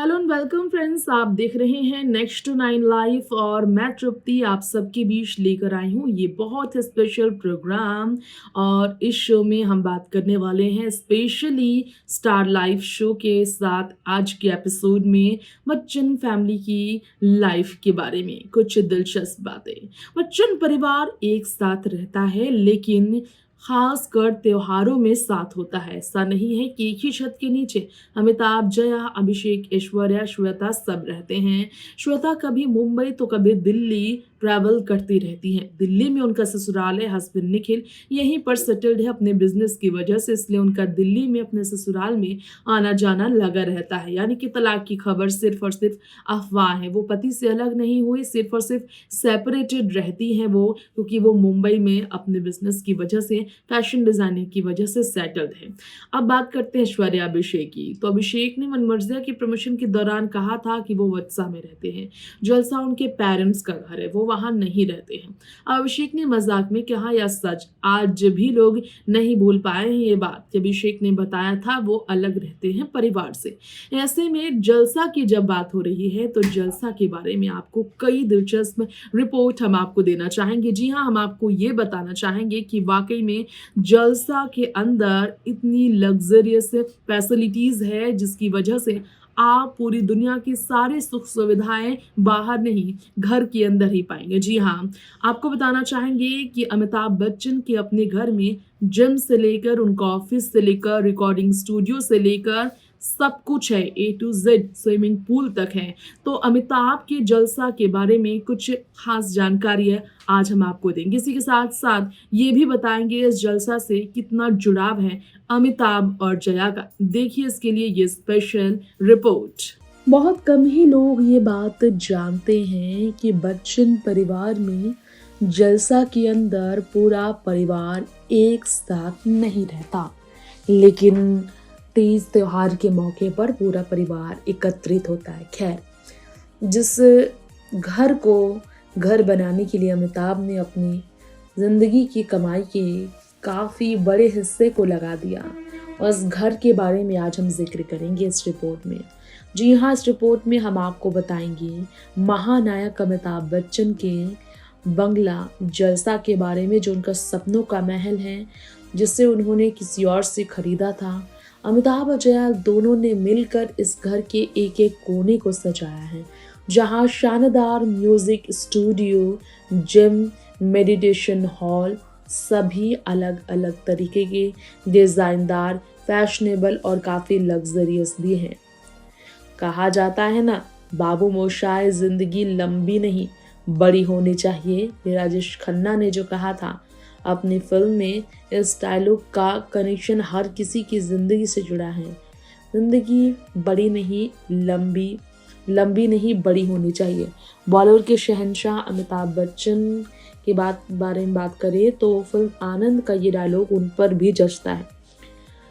Hello and welcome friends, आप देख रहे हैं नेक्स्ट टू नाइन लाइफ और मैं तृप्ति आप सबके बीच लेकर आई हूँ ये बहुत स्पेशल प्रोग्राम। और इस शो में हम बात करने वाले हैं स्पेशली स्टार लाइफ शो के साथ आज के एपिसोड में बच्चन फैमिली की लाइफ के बारे में कुछ दिलचस्प बातें। बच्चन परिवार एक साथ रहता है लेकिन खास कर त्योहारों में साथ होता है। ऐसा नहीं है कि एक ही छत के नीचे अमिताभ, जया, अभिषेक, ऐश्वर्या, श्वेता सब रहते हैं। श्वेता कभी मुंबई तो कभी दिल्ली ट्रैवल करती रहती हैं। दिल्ली में उनका ससुराल है, हस्बैंड निखिल यहीं पर सेटल्ड है अपने बिजनेस की वजह से, इसलिए उनका दिल्ली में अपने ससुराल में आना जाना लगा रहता है। यानी कि तलाक की खबर सिर्फ और सिर्फ अफवाह है। वो पति से अलग नहीं हुई, सिर्फ और सिर्फ सेपरेटेड रहती हैं वो, क्योंकि वो मुंबई में अपने बिजनेस की वजह से, फैशन डिजाइनिंग की वजह से सेटल्ड है। अब बात करते हैं ऐश्वर्या अभिषेक की। तो अभिषेक ने मनमर्जिया के प्रमोशन के दौरान कहा था कि वो वत्सा में रहते हैं। जलसा उनके पेरेंट्स का घर है, वो वहां नहीं रहते हैं। अब अभिषेक ने मजाक में कहा या सच, आज भी लोग नहीं भूल पाए हैं ये बात कि अभिषेक ने बताया था वो अलग रहते हैं परिवार से। ऐसे में जलसा की जब बात हो रही है तो जलसा के बारे में आपको कई दिलचस्प रिपोर्ट हम आपको देना चाहेंगे। जी हाँ, हम आपको ये बताना चाहेंगे कि वाकई में जलसा के अंदर इतनी लग्जरियस फैसिलिटीज है जिसकी वजह से आप पूरी दुनिया की सारे सुख सुविधाएं बाहर नहीं घर के अंदर ही पाएंगे। जी हाँ, आपको बताना चाहेंगे कि अमिताभ बच्चन के अपने घर में जिम से लेकर उनका ऑफिस से लेकर रिकॉर्डिंग स्टूडियो से लेकर सब कुछ है, ए टू जेड, स्विमिंग पूल तक है। तो अमिताभ के जलसा के बारे में कुछ खास जानकारी है आज हम आपको देंगे। इसी के साथ साथ ये भी बताएंगे इस जलसा से कितना जुड़ाव है अमिताभ और जया का। देखिए इसके लिए ये स्पेशल रिपोर्ट। बहुत कम ही लोग ये बात जानते हैं कि बच्चन परिवार में जलसा के अंदर पूरा परिवार एक साथ नहीं रहता, लेकिन तीज त्योहार के मौके पर पूरा परिवार एकत्रित होता है। खैर, जिस घर को घर बनाने के लिए अमिताभ ने अपनी जिंदगी की कमाई के काफ़ी बड़े हिस्से को लगा दिया, उस घर के बारे में आज हम जिक्र करेंगे इस रिपोर्ट में। जी हाँ, इस रिपोर्ट में हम आपको बताएंगे महानायक अमिताभ बच्चन के बंगला जलसा के बारे में, जो उनका सपनों का महल है जिसे उन्होंने किसी और से खरीदा था। अमिताभ और जया दोनों ने मिलकर इस घर के एक एक कोने को सजाया है, जहां शानदार music studio, gym, meditation hall सभी अलग अलग तरीके के डिजाइनदार, फैशनेबल और काफी लग्जरियस भी हैं। कहा जाता है ना, बाबू मोशाय जिंदगी लंबी नहीं बड़ी होनी चाहिए। ये राजेश खन्ना ने जो कहा था अपनी फिल्म में, इस डायलॉग का कनेक्शन हर किसी की जिंदगी से जुड़ा है। जिंदगी बड़ी नहीं लंबी नहीं बड़ी होनी चाहिए। बॉलीवुड के शहंशाह अमिताभ बच्चन के बारे में बात करें तो फिल्म आनंद का ये डायलॉग उन पर भी जचता है।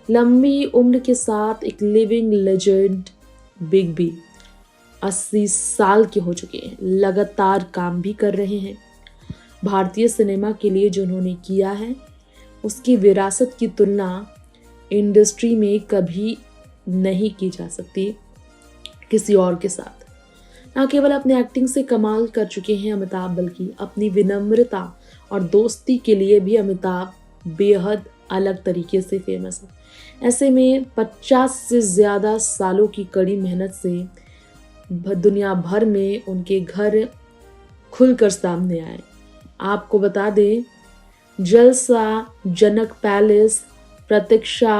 लंबी उम्र के साथ एक लिविंग लेजेंड बिग बी 80 साल के हो चुके हैं, लगातार काम भी कर रहे हैं। भारतीय सिनेमा के लिए जो उन्होंने किया है उसकी विरासत की तुलना इंडस्ट्री में कभी नहीं की जा सकती किसी और के साथ। न केवल अपने एक्टिंग से कमाल कर चुके हैं अमिताभ, बल्कि अपनी विनम्रता और दोस्ती के लिए भी अमिताभ बेहद अलग तरीके से फेमस है। ऐसे में 50 से ज़्यादा सालों की कड़ी मेहनत से दुनिया भर में उनके घर खुलकर सामने आए। आपको बता दें, जलसा, जनक पैलेस, प्रतीक्षा,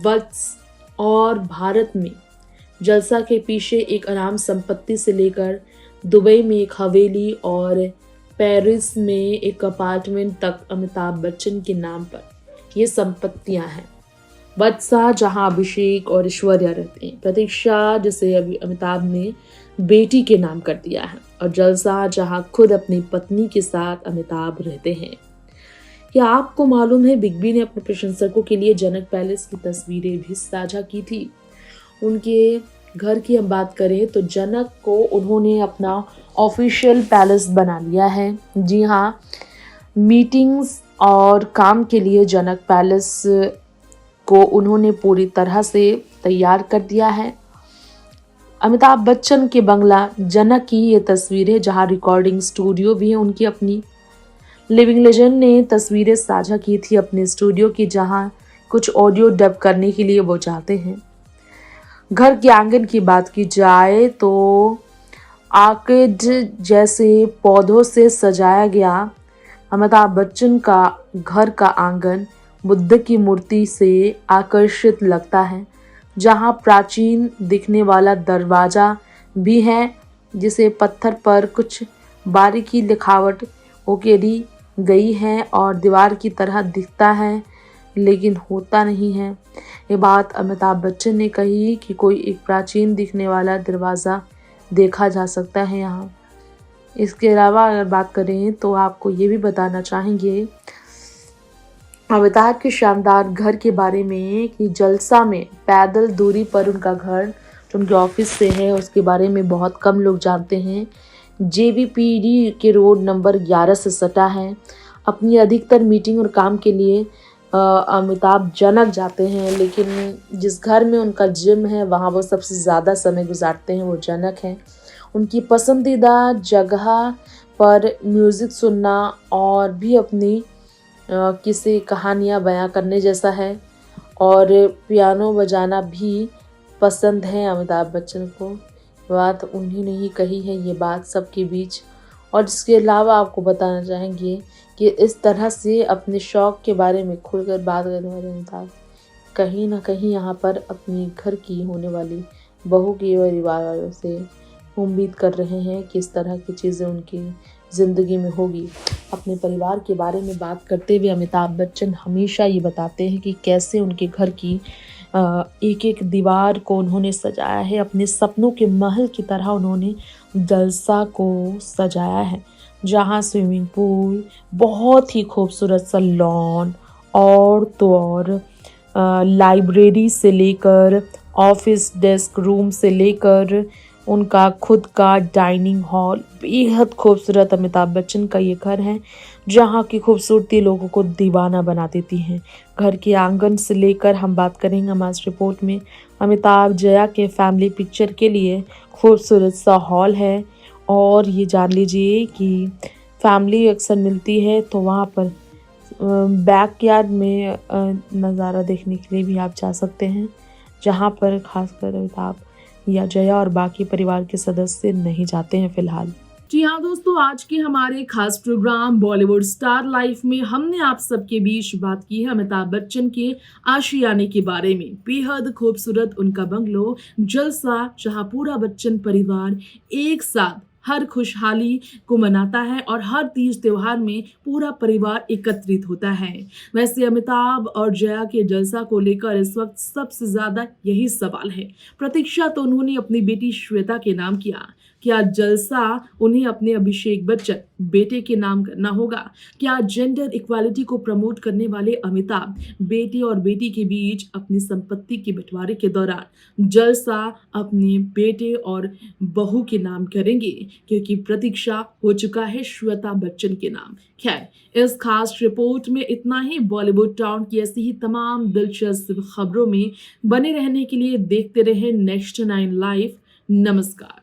वत्स और भारत में जलसा के पीछे एक आराम संपत्ति से लेकर दुबई में एक हवेली और पेरिस में एक अपार्टमेंट तक अमिताभ बच्चन के नाम पर ये संपत्तियां हैं। वत्सा जहां अभिषेक और ऐश्वर्या रहते हैं, प्रतीक्षा जिसे अभी अमिताभ ने बेटी के नाम कर दिया है, और जलसा जहां खुद अपनी पत्नी के साथ अमिताभ रहते हैं। क्या आपको मालूम है बिग बी ने अपने प्रशंसकों के लिए जनक पैलेस की तस्वीरें भी साझा की थी। उनके घर की हम बात करें तो जनक को उन्होंने अपना ऑफिशियल पैलेस बना लिया है। जी हाँ, मीटिंग्स और काम के लिए जनक पैलेस को उन्होंने पूरी तरह से तैयार कर दिया है। अमिताभ बच्चन के बंगला जनक की ये तस्वीर है, जहां रिकॉर्डिंग स्टूडियो भी है उनकी अपनी। लिविंग लेजेंड ने तस्वीरें साझा की थी अपने स्टूडियो की, जहां कुछ ऑडियो डब करने के लिए वो चाहते हैं। घर के आंगन की बात की जाए तो आर्किड जैसे पौधों से सजाया गया अमिताभ बच्चन का घर का आंगन बुद्ध की मूर्ति से आकर्षित लगता है, जहां प्राचीन दिखने वाला दरवाजा भी है, जिसे पत्थर पर कुछ बारीकी लिखावट उकेरी गई है और दीवार की तरह दिखता है लेकिन होता नहीं है। ये बात अमिताभ बच्चन ने कही कि कोई एक प्राचीन दिखने वाला दरवाज़ा देखा जा सकता है यहाँ। इसके अलावा अगर बात करें तो आपको ये भी बताना चाहेंगे अमिताभ के शानदार घर के बारे में कि जलसा में पैदल दूरी पर उनका घर जो उनके ऑफिस से है उसके बारे में बहुत कम लोग जानते हैं। जेवीपीडी के रोड नंबर 11 से सटा है। अपनी अधिकतर मीटिंग और काम के लिए अमिताभ जनक जाते हैं, लेकिन जिस घर में उनका जिम है वहाँ वो सबसे ज़्यादा समय गुजारते हैं, वो जनक हैं। उनकी पसंदीदा जगह पर म्यूज़िक सुनना और भी अपनी किसी कहानियाँ बयां करने जैसा है और पियानो बजाना भी पसंद है अमिताभ बच्चन को। बात उन्हीं ने ही कही है ये बात सबके बीच। और इसके अलावा आपको बताना चाहेंगे कि इस तरह से अपने शौक़ के बारे में खुलकर बात करने वाले अमिताभ कहीं ना कहीं यहाँ पर अपनी घर की होने वाली बहू के परिवार वालों से उम्मीद कर रहे हैं कि इस तरह की चीज़ें उनकी ज़िंदगी में होगी। अपने परिवार के बारे में बात करते हुए अमिताभ बच्चन हमेशा ये बताते हैं कि कैसे उनके घर की एक एक दीवार को उन्होंने सजाया है, अपने सपनों के महल की तरह उन्होंने जलसा को सजाया है, जहाँ स्विमिंग पूल, बहुत ही खूबसूरत सा लॉन और तो और लाइब्रेरी से लेकर ऑफिस डेस्क रूम से लेकर उनका खुद का डाइनिंग हॉल, बेहद खूबसूरत अमिताभ बच्चन का ये घर है, जहाँ की खूबसूरती लोगों को दीवाना बना देती है। घर के आंगन से लेकर हम बात करेंगे हमारी रिपोर्ट में अमिताभ जया के फैमिली पिक्चर के लिए खूबसूरत सा हॉल है। और ये जान लीजिए कि फैमिली अक्सर मिलती है तो वहाँ पर बैकयार्ड में नज़ारा देखने के लिए भी आप जा सकते हैं, जहाँ पर खासकर अमिताभ या जया और बाकी परिवार के सदस्य नहीं जाते हैं फिलहाल। जी हाँ दोस्तों, आज के हमारे खास प्रोग्राम बॉलीवुड स्टार लाइफ में हमने आप सबके बीच बात की है अमिताभ बच्चन के आशियाने के बारे में। बेहद खूबसूरत उनका बंगलो जलसा, जहाँ पूरा बच्चन परिवार एक साथ हर खुशहाली को मनाता है और हर तीज त्योहार में पूरा परिवार एकत्रित होता है। वैसे अमिताभ और जया के जलसा को लेकर इस वक्त सबसे ज्यादा यही सवाल है। प्रतीक्षा तो उन्होंने अपनी बेटी श्वेता के नाम किया, क्या जलसा उन्हें अपने अभिषेक बच्चन बेटे के नाम करना होगा? क्या जेंडर इक्वालिटी को प्रमोट करने वाले अमिताभ बेटे और बेटी के बीच अपनी संपत्ति के बंटवारे के दौरान जलसा अपने बेटे और बहू के नाम करेंगे, क्योंकि प्रतीक्षा हो चुका है श्वेता बच्चन के नाम। खैर, इस खास रिपोर्ट में इतना ही। बॉलीवुड टाउन की ऐसी ही तमाम दिलचस्प खबरों में बने रहने के लिए देखते रहे नेक्स्ट 9 लाइव। नमस्कार।